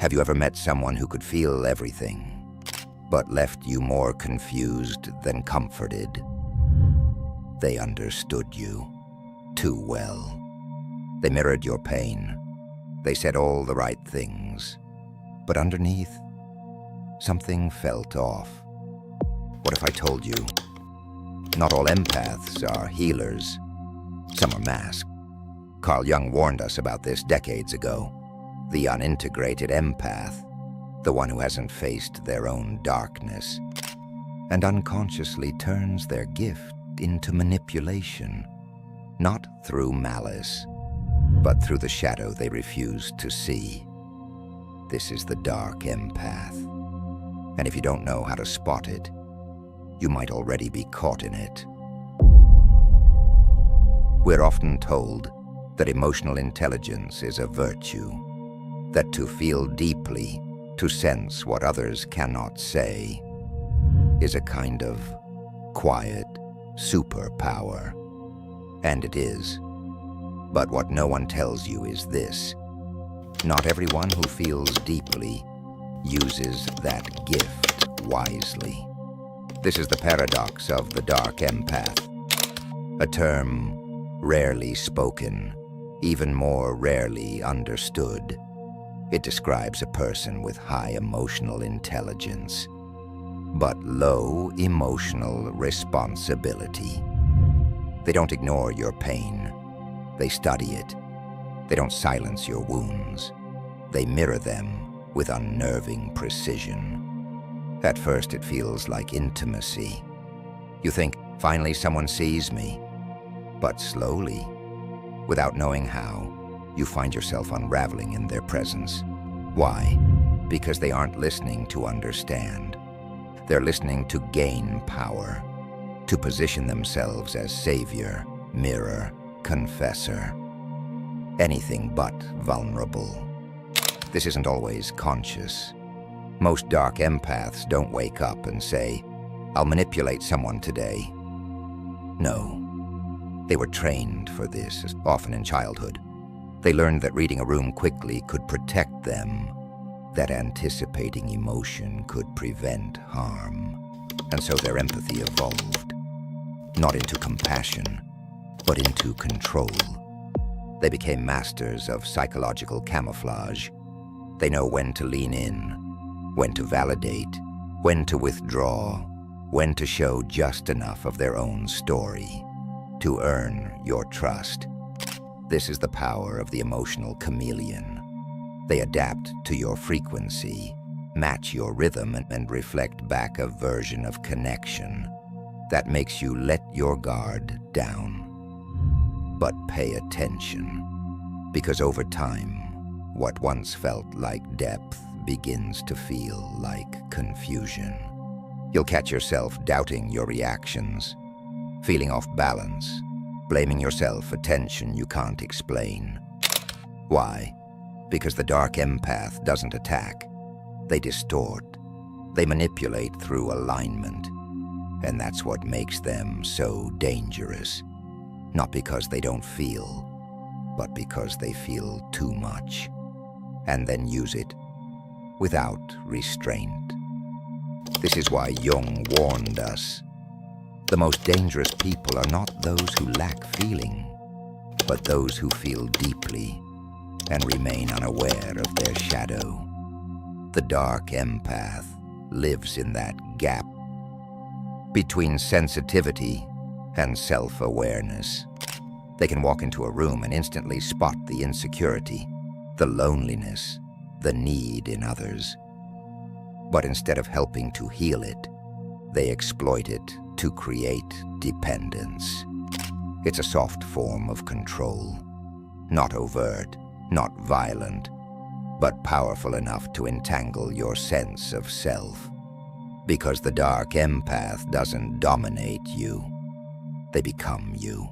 Have you ever met someone who could feel everything, but left you more confused than comforted? They understood you too well. They mirrored your pain. They said all the right things. But underneath, something felt off. What if I told you, not all empaths are healers. Some are masked. Carl Jung warned us about this decades ago. The unintegrated empath, the one who hasn't faced their own darkness, and unconsciously turns their gift into manipulation, not through malice, but through the shadow they refuse to see. This is the dark empath. And if you don't know how to spot it, you might already be caught in it. We're often told that emotional intelligence is a virtue, that to feel deeply, to sense what others cannot say, is a kind of quiet superpower. And it is. But what no one tells you is this: not everyone who feels deeply uses that gift wisely. This is the paradox of the dark empath, a term rarely spoken, even more rarely understood. It describes a person with high emotional intelligence, but low emotional responsibility. They don't ignore your pain. They study it. They don't silence your wounds. They mirror them with unnerving precision. At first, it feels like intimacy. You think, finally someone sees me. But slowly, without knowing how, you find yourself unraveling in their presence. Why? Because they aren't listening to understand. They're listening to gain power, to position themselves as savior, mirror, confessor. Anything but vulnerable. This isn't always conscious. Most dark empaths don't wake up and say, "I'll manipulate someone today." No. They were trained for this, often in childhood. They learned that reading a room quickly could protect them, that anticipating emotion could prevent harm. And so their empathy evolved, not into compassion, but into control. They became masters of psychological camouflage. They know when to lean in, when to validate, when to withdraw, when to show just enough of their own story to earn your trust. This is the power of the emotional chameleon. They adapt to your frequency, match your rhythm, and reflect back a version of connection that makes you let your guard down. But pay attention, because over time, what once felt like depth begins to feel like confusion. You'll catch yourself doubting your reactions, feeling off balance, blaming yourself for tension you can't explain. Why? Because the dark empath doesn't attack. They distort. They manipulate through alignment. And that's what makes them so dangerous. Not because they don't feel, but because they feel too much, and then use it without restraint. This is why Jung warned us. The most dangerous people are not those who lack feeling, but those who feel deeply and remain unaware of their shadow. The dark empath lives in that gap between sensitivity and self-awareness. They can walk into a room and instantly spot the insecurity, the loneliness, the need in others. But instead of helping to heal it, they exploit it to create dependence. It's a soft form of control, not overt, not violent, but powerful enough to entangle your sense of self. Because the dark empath doesn't dominate you. They become you,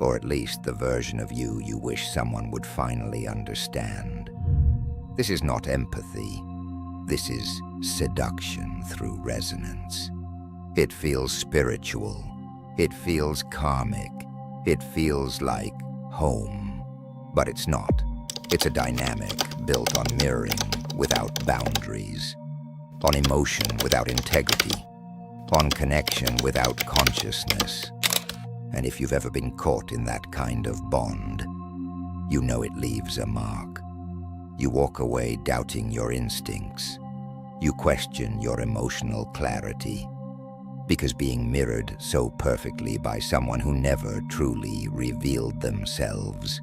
or at least the version of you you wish someone would finally understand. This is not empathy. This is seduction through resonance. It feels spiritual. It feels karmic. It feels like home. But it's not. It's a dynamic built on mirroring, without boundaries, on emotion without integrity, on connection without consciousness. And if you've ever been caught in that kind of bond, you know it leaves a mark. You walk away doubting your instincts. You question your emotional clarity, because being mirrored so perfectly by someone who never truly revealed themselves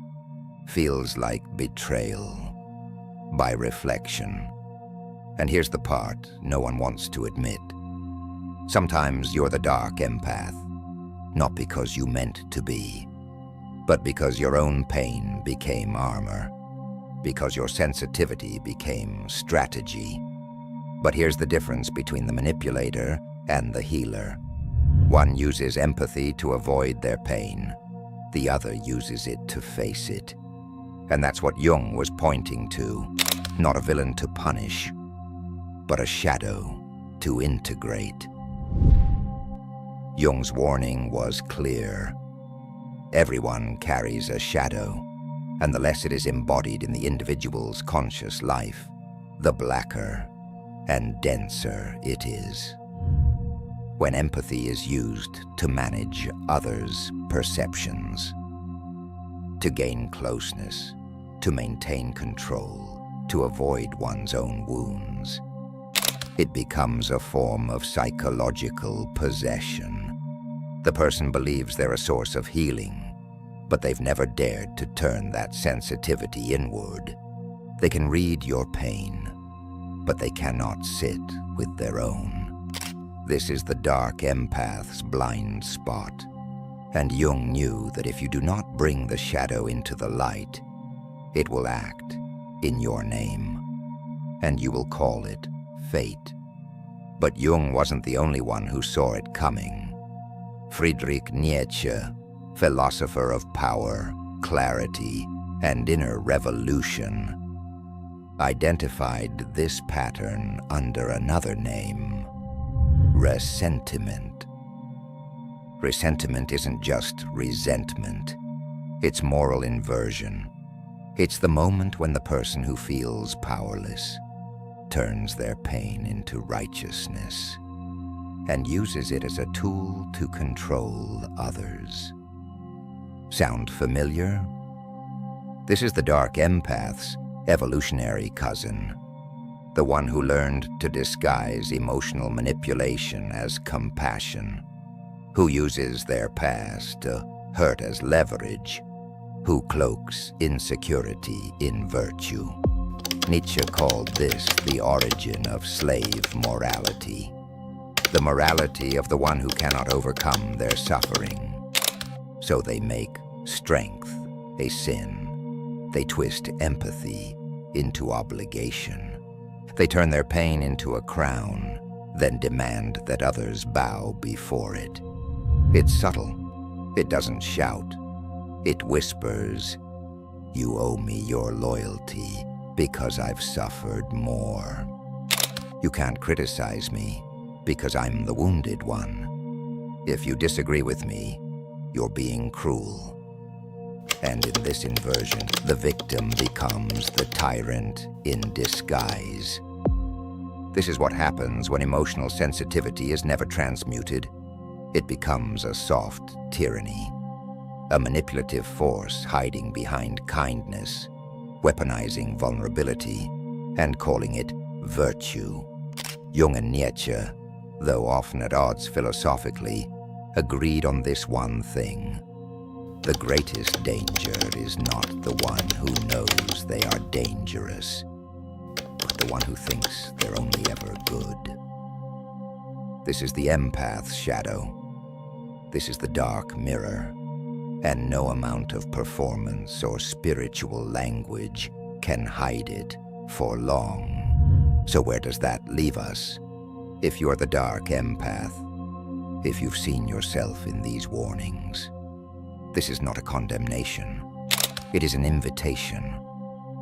feels like betrayal by reflection. And here's the part no one wants to admit. Sometimes you're the dark empath, not because you meant to be, but because your own pain became armor, because your sensitivity became strategy. But here's the difference between the manipulator and the healer. One uses empathy to avoid their pain. The other uses it to face it. And that's what Jung was pointing to. Not a villain to punish, but a shadow to integrate. Jung's warning was clear. Everyone carries a shadow, and the less it is embodied in the individual's conscious life, the blacker and denser it is. When empathy is used to manage others' perceptions, to gain closeness, to maintain control, to avoid one's own wounds, it becomes a form of psychological possession. The person believes they're a source of healing, but they've never dared to turn that sensitivity inward. They can read your pain, but they cannot sit with their own. This is the dark empath's blind spot. And Jung knew that if you do not bring the shadow into the light, it will act in your name, and you will call it fate. But Jung wasn't the only one who saw it coming. Friedrich Nietzsche, philosopher of power, clarity, and inner revolution, identified this pattern under another name: resentment. Resentment isn't just resentment. It's moral inversion. It's the moment when the person who feels powerless turns their pain into righteousness and uses it as a tool to control others. Sound familiar? This is the dark empath's evolutionary cousin, the one who learned to disguise emotional manipulation as compassion, who uses their past to hurt as leverage, who cloaks insecurity in virtue. Nietzsche called this the origin of slave morality, the morality of the one who cannot overcome their suffering. So they make strength a sin. They twist empathy into obligation. They turn their pain into a crown, then demand that others bow before it. It's subtle. It doesn't shout. It whispers, "You owe me your loyalty because I've suffered more. You can't criticize me because I'm the wounded one. If you disagree with me, you're being cruel." And in this inversion, the victim becomes the tyrant in disguise. This is what happens when emotional sensitivity is never transmuted. It becomes a soft tyranny, a manipulative force hiding behind kindness, weaponizing vulnerability, and calling it virtue. Jung and Nietzsche, though often at odds philosophically, agreed on this one thing: the greatest danger is not the one who knows they are dangerous, but the one who thinks they're only ever good. This is the empath's shadow. This is the dark mirror, and no amount of performance or spiritual language can hide it for long. So where does that leave us? If you're the dark empath, if you've seen yourself in these warnings, this is not a condemnation. It is an invitation,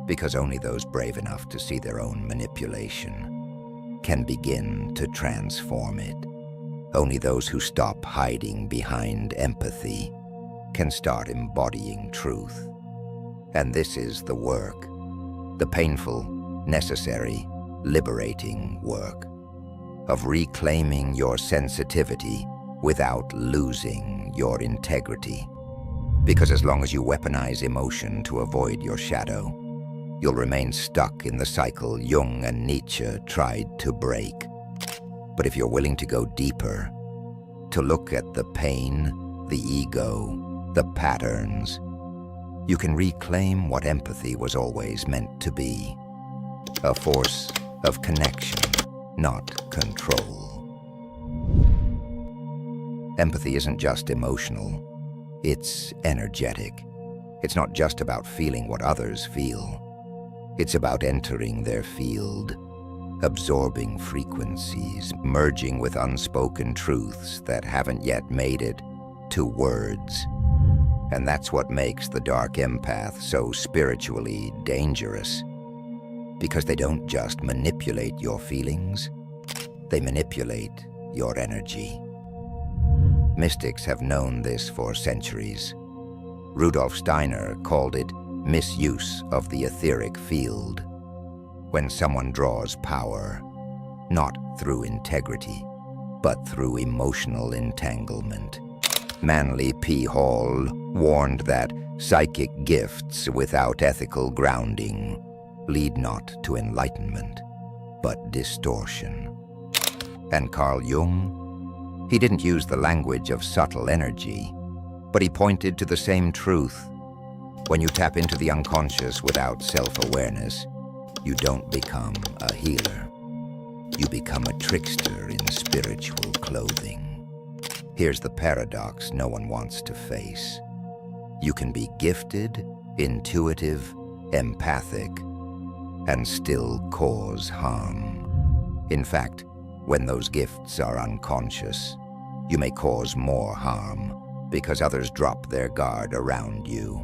because only those brave enough to see their own manipulation can begin to transform it. Only those who stop hiding behind empathy can start embodying truth. And this is the work, the painful, necessary, liberating work of reclaiming your sensitivity without losing your integrity. Because as long as you weaponize emotion to avoid your shadow, you'll remain stuck in the cycle Jung and Nietzsche tried to break. But if you're willing to go deeper, to look at the pain, the ego, the patterns, you can reclaim what empathy was always meant to be. A force of connection, not control. Empathy isn't just emotional, it's energetic. It's not just about feeling what others feel. It's about entering their field, absorbing frequencies, merging with unspoken truths that haven't yet made it to words. And that's what makes the dark empath so spiritually dangerous. Because they don't just manipulate your feelings, they manipulate your energy. Mystics have known this for centuries. Rudolf Steiner called it misuse of the etheric field. When someone draws power, not through integrity, but through emotional entanglement. Manly P. Hall warned that psychic gifts without ethical grounding lead not to enlightenment, but distortion. And Carl Jung, he didn't use the language of subtle energy, but he pointed to the same truth. When you tap into the unconscious without self-awareness, you don't become a healer. You become a trickster in spiritual clothing. Here's the paradox no one wants to face. You can be gifted, intuitive, empathic, and still cause harm. In fact, when those gifts are unconscious, you may cause more harm because others drop their guard around you.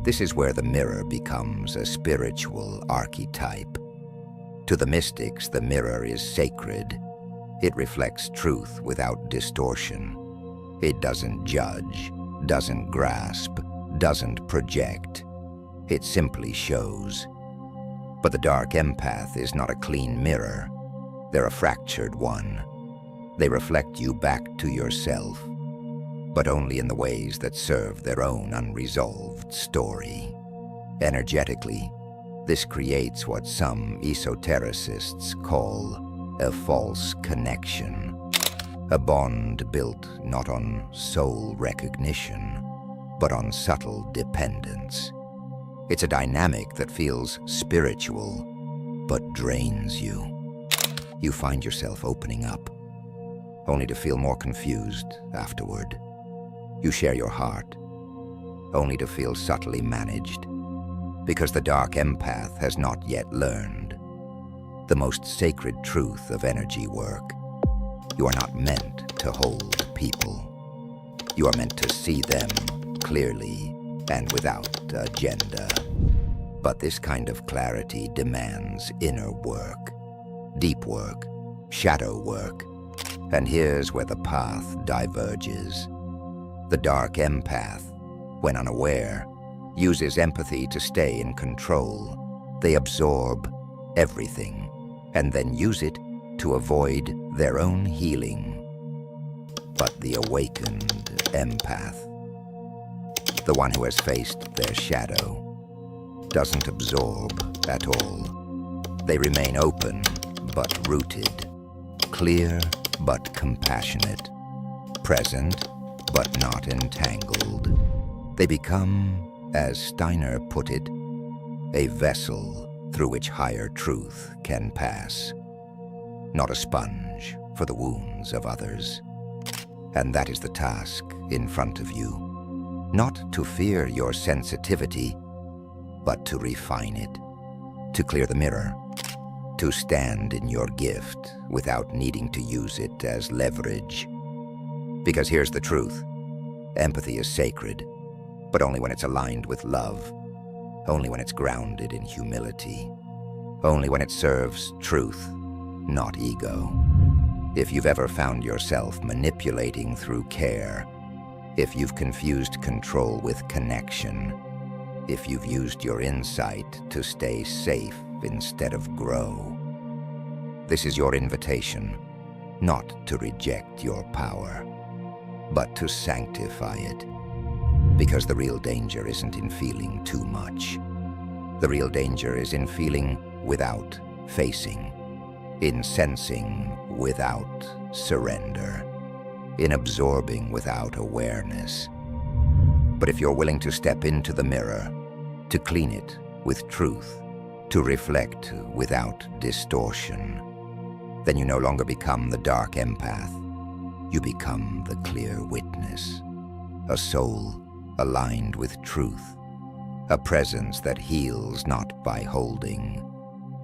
This is where the mirror becomes a spiritual archetype. To the mystics, the mirror is sacred. It reflects truth without distortion. It doesn't judge, doesn't grasp, doesn't project. It simply shows. But the dark empath is not a clean mirror. They're a fractured one. They reflect you back to yourself, but only in the ways that serve their own unresolved story. Energetically, this creates what some esotericists call a false connection, a bond built not on soul recognition, but on subtle dependence. It's a dynamic that feels spiritual, but drains you. You find yourself opening up, only to feel more confused afterward. You share your heart, only to feel subtly managed, because the dark empath has not yet learned the most sacred truth of energy work. You are not meant to hold people. You are meant to see them clearly and without agenda. But this kind of clarity demands inner work, deep work, shadow work. And here's where the path diverges. The dark empath, when unaware, uses empathy to stay in control. They absorb everything and then use it to avoid their own healing. But the awakened empath, the one who has faced their shadow, doesn't absorb at all. They remain open but rooted, clear but compassionate, present but not entangled. They become, as Steiner put it, a vessel through which higher truth can pass, not a sponge for the wounds of others. And that is the task in front of you, not to fear your sensitivity, but to refine it, to clear the mirror, to stand in your gift without needing to use it as leverage. Because here's the truth, empathy is sacred, but only when it's aligned with love, only when it's grounded in humility, only when it serves truth, not ego. If you've ever found yourself manipulating through care, if you've confused control with connection, if you've used your insight to stay safe instead of grow. This is your invitation, not to reject your power, but to sanctify it. Because the real danger isn't in feeling too much. The real danger is in feeling without facing, in sensing without surrender, in absorbing without awareness. But if you're willing to step into the mirror, to clean it with truth, to reflect without distortion, then you no longer become the dark empath. You become the clear witness, a soul aligned with truth, a presence that heals not by holding,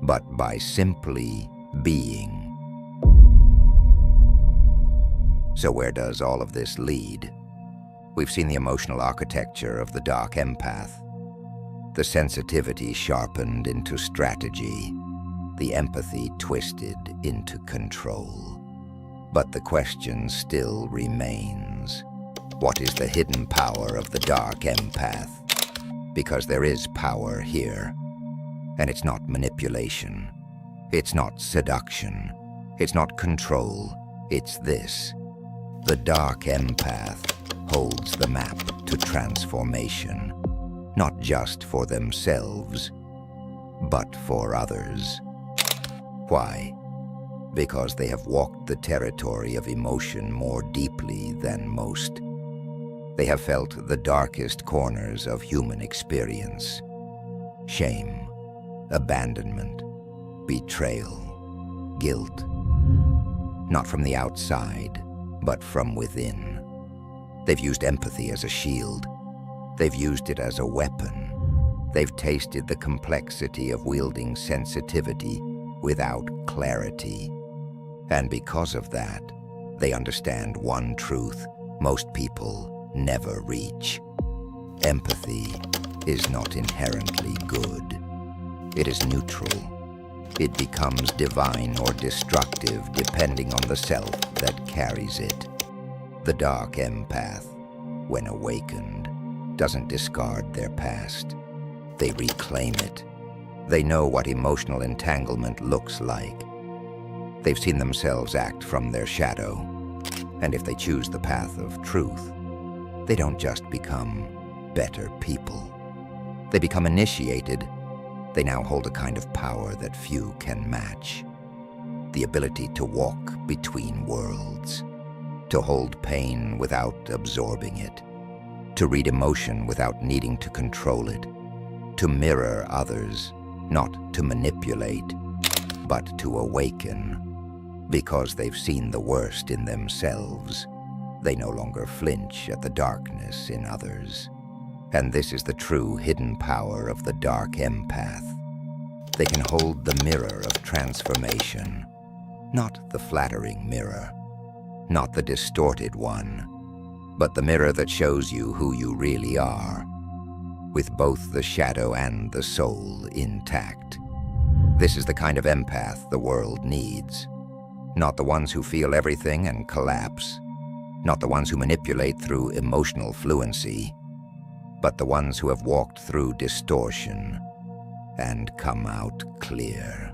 but by simply being. So where does all of this lead? We've seen the emotional architecture of the dark empath, the sensitivity sharpened into strategy, the empathy twisted into control. But the question still remains, what is the hidden power of the dark empath? Because there is power here, and it's not manipulation, it's not seduction, it's not control, it's this. The dark empath holds the map to transformation, not just for themselves, but for others. Why? Because they have walked the territory of emotion more deeply than most. They have felt the darkest corners of human experience. Shame, abandonment, betrayal, guilt. Not from the outside, but from within. They've used empathy as a shield. They've used it as a weapon. They've tasted the complexity of wielding sensitivity without clarity. And because of that, they understand one truth most people never reach. Empathy is not inherently good. It is neutral. It becomes divine or destructive depending on the self that carries it. The dark empath, when awakened, doesn't discard their past. They reclaim it. They know what emotional entanglement looks like. They've seen themselves act from their shadow, and if they choose the path of truth, they don't just become better people. They become initiated. They now hold a kind of power that few can match. The ability to walk between worlds, to hold pain without absorbing it, to read emotion without needing to control it, to mirror others, not to manipulate, but to awaken. Because they've seen the worst in themselves, they no longer flinch at the darkness in others. And this is the true hidden power of the dark empath. They can hold the mirror of transformation, not the flattering mirror, not the distorted one, but the mirror that shows you who you really are, with both the shadow and the soul intact. This is the kind of empath the world needs. Not the ones who feel everything and collapse, not the ones who manipulate through emotional fluency, but the ones who have walked through distortion and come out clear.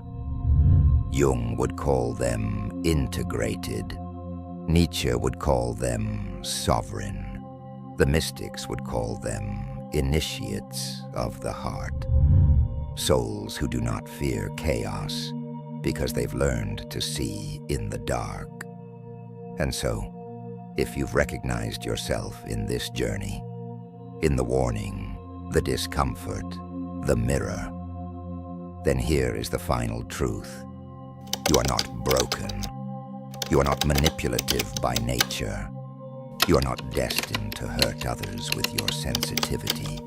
Jung would call them integrated. Nietzsche would call them sovereign. The mystics would call them initiates of the heart. Souls who do not fear chaos because they've learned to see in the dark. And so, if you've recognized yourself in this journey, in the warning, the discomfort, the mirror, then here is the final truth. You are not broken. You are not manipulative by nature. You are not destined to hurt others with your sensitivity.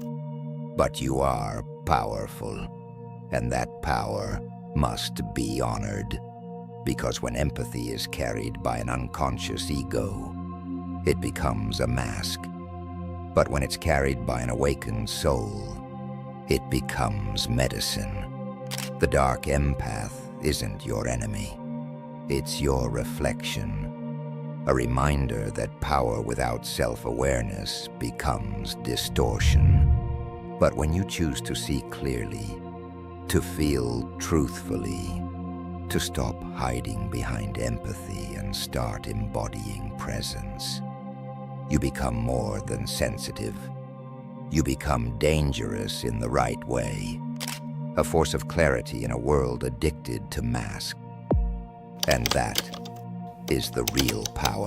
But you are powerful, and that power must be honored. Because when empathy is carried by an unconscious ego, it becomes a mask. But when it's carried by an awakened soul, it becomes medicine. The dark empath isn't your enemy. It's your reflection, a reminder that power without self-awareness becomes distortion. But when you choose to see clearly, to feel truthfully, to stop hiding behind empathy and start embodying presence. You become more than sensitive. You become dangerous in the right way, a force of clarity in a world addicted to mask. And that is the real power.